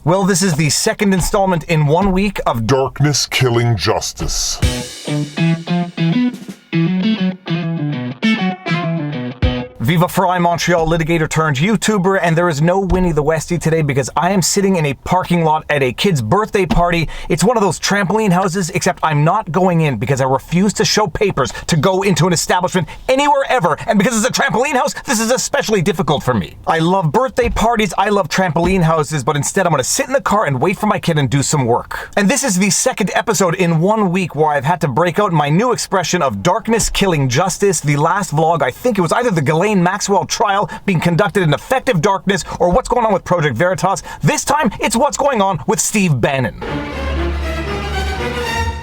Well, this is the second installment in 1 week of Darkness Killing Justice. Viva Frei, Montreal litigator turned YouTuber, and there is no Winnie the Westie today because I am sitting in a parking lot at a kid's birthday party. It's one of those trampoline houses, except I'm not going in because I refuse to show papers to go into an establishment anywhere ever, and because it's a trampoline house, this is especially difficult for me. I love birthday parties, I love trampoline houses, but instead I'm going to sit in the car and wait for my kid and do some work. And this is the second episode in 1 week where I've had to break out my new expression of darkness killing justice. The last vlog, I think it was either the Ghislaine Maxwell trial being conducted in effective darkness or what's going on with Project Veritas. This time, it's what's going on with Steve Bannon.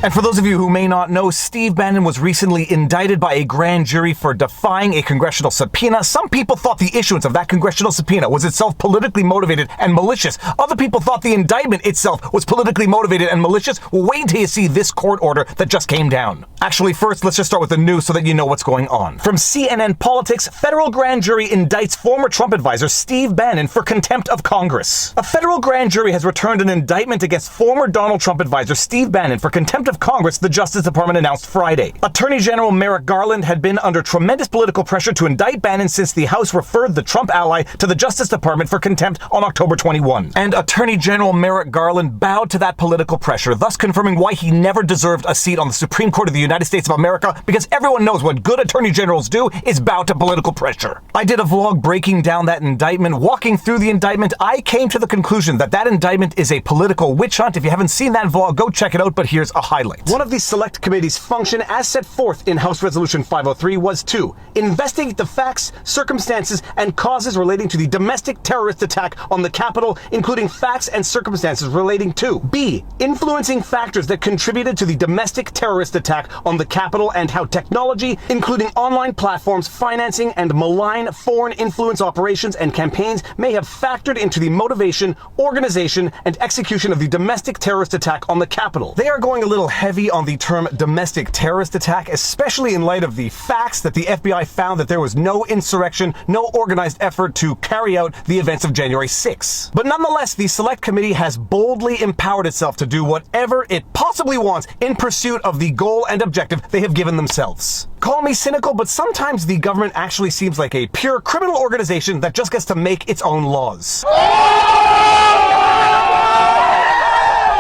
And for those of you who may not know, Steve Bannon was recently indicted by a grand jury for defying a congressional subpoena. Some people thought the issuance of that congressional subpoena was itself politically motivated and malicious. Other people thought the indictment itself was politically motivated and malicious. Well, wait until you see this court order that just came down. Actually, first, let's just start with the news so that you know what's going on. From CNN Politics, federal grand jury indicts former Trump advisor Steve Bannon for contempt of Congress. A federal grand jury has returned an indictment against former Donald Trump advisor Steve Bannon for contempt of Congress, the Justice Department announced Friday. Attorney General Merrick Garland had been under tremendous political pressure to indict Bannon since the House referred the Trump ally to the Justice Department for contempt on October 21. And Attorney General Merrick Garland bowed to that political pressure, thus confirming why he never deserved a seat on the Supreme Court of the United States of America, because everyone knows what good attorney generals do is bow to political pressure. I did a vlog breaking down that indictment. Walking through the indictment, I came to the conclusion that that indictment is a political witch hunt. If you haven't seen that vlog, go check it out, but here's a highlight. One of the Select Committee's function, as set forth in House Resolution 503, was to investigate the facts, circumstances, and causes relating to the domestic terrorist attack on the Capitol, including facts and circumstances relating to B. Influencing factors that contributed to the domestic terrorist attack on the Capitol and how technology, including online platforms, financing, and malign foreign influence operations and campaigns may have factored into the motivation, organization, and execution of the domestic terrorist attack on the Capitol. They are going a little heavy on the term domestic terrorist attack, especially in light of the facts that the FBI found that there was no insurrection, no organized effort to carry out the events of January 6. But nonetheless, the Select Committee has boldly empowered itself to do whatever it possibly wants in pursuit of the goal and objective they have given themselves. Call me cynical, but sometimes the government actually seems like a pure criminal organization that just gets to make its own laws.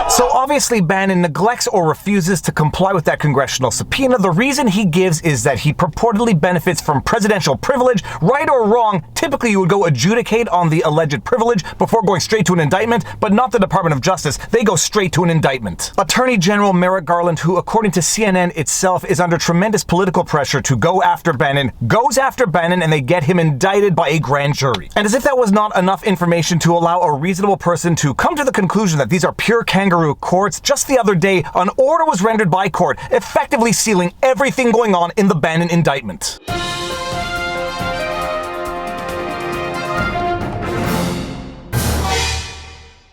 So obviously Bannon neglects or refuses to comply with that congressional subpoena. The reason he gives is that he purportedly benefits from presidential privilege. Right or wrong, typically you would go adjudicate on the alleged privilege before going straight to an indictment, but not the Department of Justice. They go straight to an indictment. Attorney General Merrick Garland, who according to CNN itself is under tremendous political pressure to go after Bannon, goes after Bannon and they get him indicted by a grand jury. And as if that was not enough information to allow a reasonable person to come to the conclusion that these are pure kangaroo courts, just the other day, an order was rendered by court, effectively sealing everything going on in the Bannon indictment.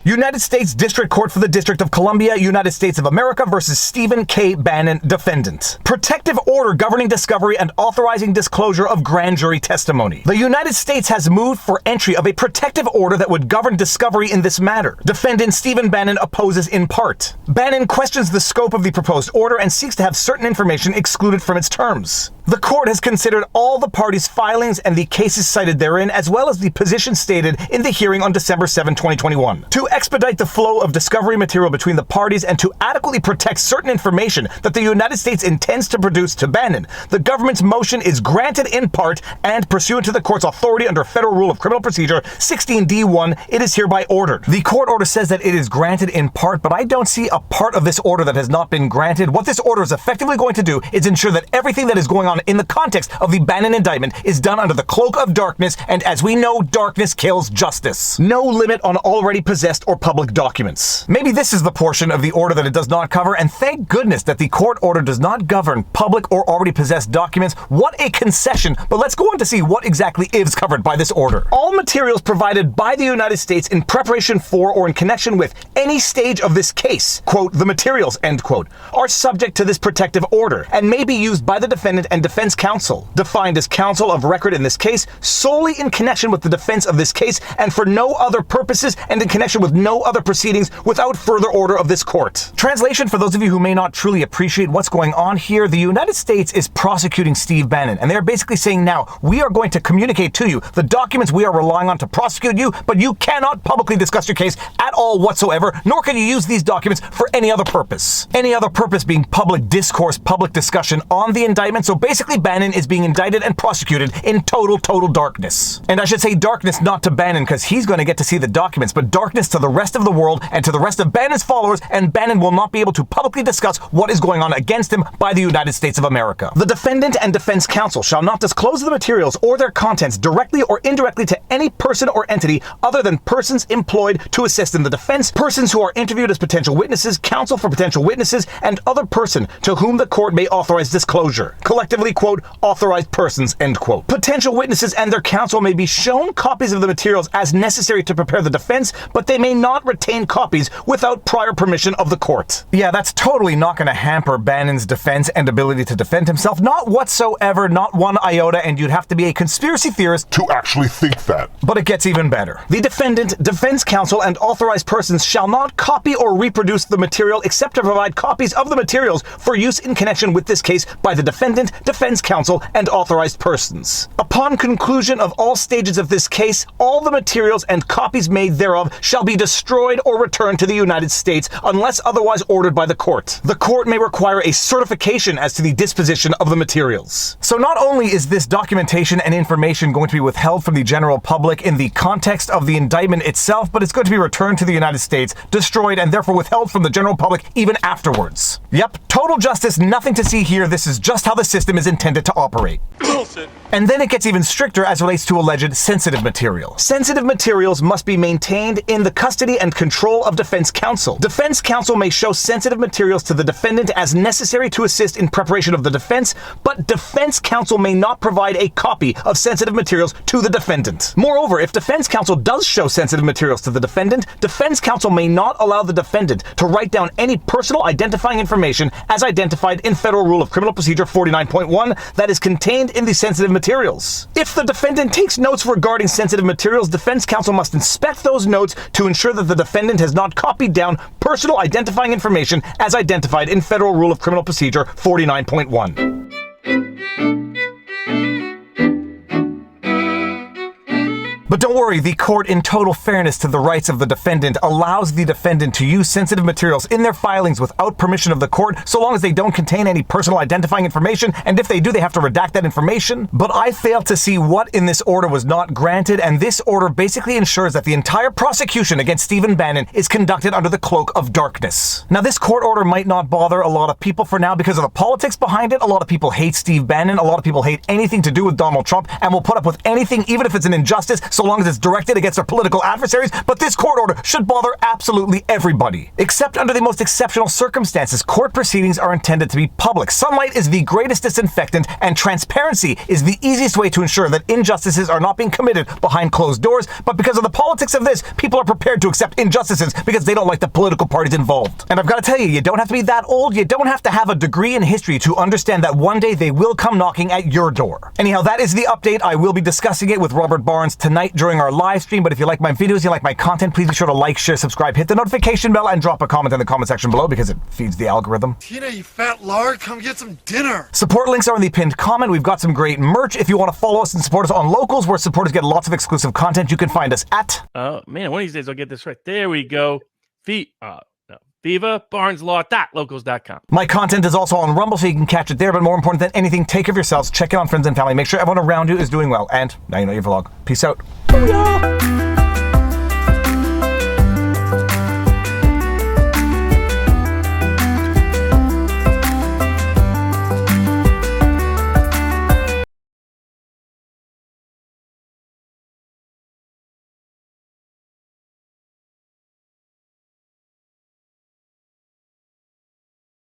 United States District Court for the District of Columbia, United States of America versus Stephen K. Bannon, defendant. Protective order governing discovery and authorizing disclosure of grand jury testimony. The United States has moved for entry of a protective order that would govern discovery in this matter. Defendant Steven Bannon opposes in part. Bannon questions the scope of the proposed order and seeks to have certain information excluded from its terms. The court has considered all the parties' filings and the cases cited therein, as well as the position stated in the hearing on December 7, 2021. To expedite the flow of discovery material between the parties and to adequately protect certain information that the United States intends to produce to Bannon, the government's motion is granted in part and pursuant to the court's authority under Federal Rule of Criminal Procedure 16D1, it is hereby ordered. The court order says that it is granted in part, but I don't see a part of this order that has not been granted. What this order is effectively going to do is ensure that everything that is going on in the context of the Bannon indictment is done under the cloak of darkness, and as we know, darkness kills justice. No limit on already possessed or public documents. Maybe this is the portion of the order that it does not cover, and thank goodness that the court order does not govern public or already possessed documents. What a concession, but let's go on to see what exactly is covered by this order. All materials provided by the United States in preparation for or in connection with any stage of this case, quote, the materials, end quote, are subject to this protective order and may be used by the defendant and defense counsel, defined as counsel of record in this case, solely in connection with the defense of this case and for no other purposes and in connection with no other proceedings without further order of this court. Translation for those of you who may not truly appreciate what's going on here, the United States is prosecuting Steve Bannon, and they're basically saying now, we are going to communicate to you the documents we are relying on to prosecute you, but you cannot publicly discuss your case at all whatsoever, nor can you use these documents for any other purpose. Any other purpose being public discourse, public discussion on the indictment. So basically Bannon is being indicted and prosecuted in total darkness. And I should say darkness not to Bannon, because he's going to get to see the documents, but darkness to the rest of the world and to the rest of Bannon's followers, and Bannon will not be able to publicly discuss what is going on against him by the United States of America. The defendant and defense counsel shall not disclose the materials or their contents directly or indirectly to any person or entity other than persons employed to assist in the defense, persons who are interviewed as potential witnesses, counsel for potential witnesses, and other person to whom the court may authorize disclosure. Collectively, quote, authorized persons, end quote. Potential witnesses and their counsel may be shown copies of the materials as necessary to prepare the defense, but they may not retain copies without prior permission of the court. Yeah, that's totally not going to hamper Bannon's defense and ability to defend himself. Not whatsoever, not one iota, and you'd have to be a conspiracy theorist to actually think that. But it gets even better. The defendant, defense counsel, and authorized persons shall not copy or reproduce the material except to provide copies of the materials for use in connection with this case by the defendant, defense counsel, and authorized persons. Upon conclusion of all stages of this case, all the materials and copies made thereof shall be destroyed or returned to the United States unless otherwise ordered by the court. The court may require a certification as to the disposition of the materials. So not only is this documentation and information going to be withheld from the general public in the context of the indictment itself, but it's going to be returned to the United States, destroyed, and therefore withheld from the general public even afterwards. Yep, total justice, nothing to see here. This is just how the system is intended to operate. Bullshit. And then it gets even stricter as relates to alleged sensitive material. Sensitive materials must be maintained in the custody and control of defense counsel. Defense counsel may show sensitive materials to the defendant as necessary to assist in preparation of the defense, but defense counsel may not provide a copy of sensitive materials to the defendant. Moreover, if defense counsel does show sensitive materials to the defendant, defense counsel may not allow the defendant to write down any personal identifying information as identified in Federal Rule of Criminal Procedure 49.1 that is contained in the sensitive materials. If the defendant takes notes regarding sensitive materials, defense counsel must inspect those notes to ensure that the defendant has not copied down personal identifying information as identified in Federal Rule of Criminal Procedure 49.1. But don't worry, the court, in total fairness to the rights of the defendant, allows the defendant to use sensitive materials in their filings without permission of the court, so long as they don't contain any personal identifying information, and if they do, they have to redact that information. But I fail to see what in this order was not granted, and this order basically ensures that the entire prosecution against Steven Bannon is conducted under the cloak of darkness. Now, this court order might not bother a lot of people for now because of the politics behind it. A lot of people hate Steve Bannon, a lot of people hate anything to do with Donald Trump, and will put up with anything, even if it's an injustice, so long as it's directed against their political adversaries. But this court order should bother absolutely everybody. Except under the most exceptional circumstances, court proceedings are intended to be public. Sunlight is the greatest disinfectant, and transparency is the easiest way to ensure that injustices are not being committed behind closed doors. But because of the politics of this, people are prepared to accept injustices because they don't like the political parties involved. And I've got to tell you, you don't have to be that old, you don't have to have a degree in history to understand that one day they will come knocking at your door. Anyhow, that is the update. I will be discussing it with Robert Barnes tonight during our live stream, but if you like my videos, you like my content, please be sure to like, share, subscribe, hit the notification bell, and drop a comment in the comment section below because it feeds the algorithm. Tina, you fat lard, come get some dinner. Support links are in the pinned comment. We've got some great merch. If you want to follow us and support us on Locals, where supporters get lots of exclusive content, you can find us at... Oh, man, one of these days I'll get this right. There we go. Viva Barneslaw.locals.com. My content is also on Rumble, so you can catch it there, but more important than anything, take care of yourselves, check in on friends and family, make sure everyone around you is doing well, and now you know your vlog. Peace out. Booyah!